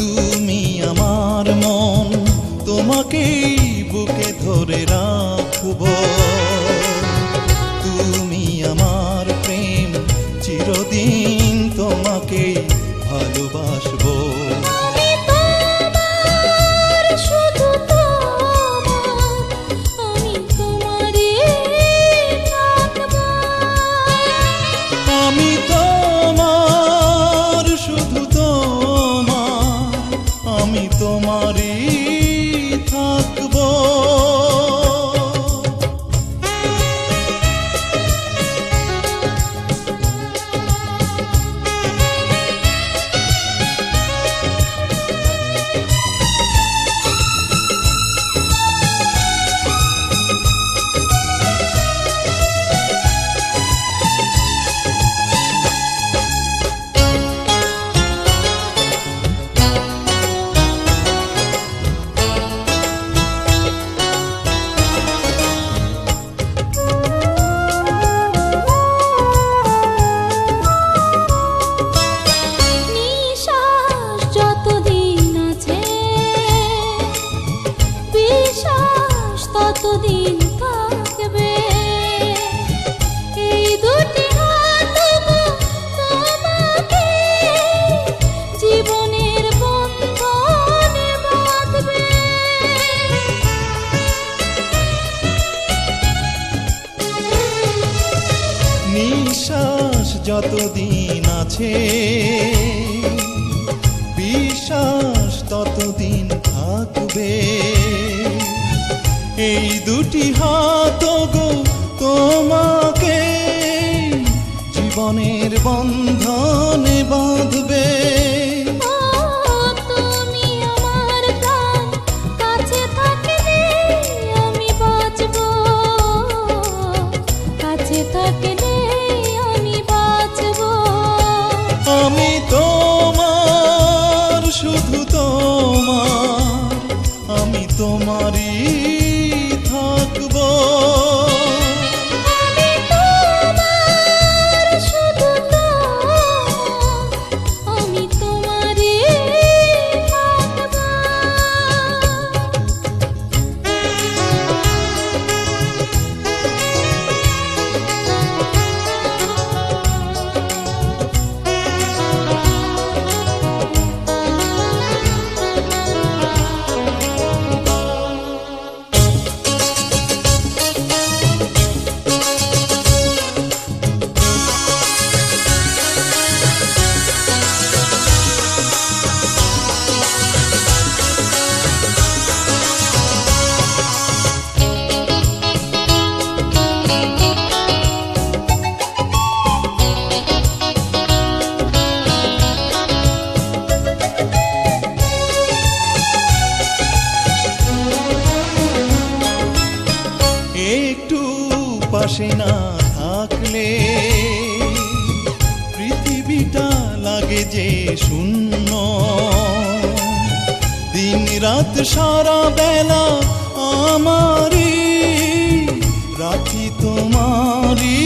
তুমি আমার মন, তোমাকেই বুকে ধরে রাখবো। তুমি আমার প্রেম, চিরদিন তোমাকেই ভালোবাসবো। আমি তোমার, শুধু তোমার, আমি তোমারই থাকবো। ততদিন থাকবে এই দুটি হাত তোমাকে জীবনের বন্ধনে বাঁধবে। নিঃশ্বাস যতদিন আছে, বিশ্বাস ততদিন থাকবে। এই দুটি হাত গো তোমাকে জীবনের বন্ধনে বাঁধবে। তুমি আমার প্রাণ, কাছে থাকলে আমি বাঁচবো, কাছে থাকলে আমি বাঁচবো। আমি তোমার, শুধু তোমার, আমি তোমারই থাকবো। আমি তোমার, শুধু তোমার, আমি তোমারই থাকবো। একটু পাশে না থাকলে পৃথিবীটা লাগে যে শূন্য। দিন রাত সারা বেলা আমারই, রাখি তোমারই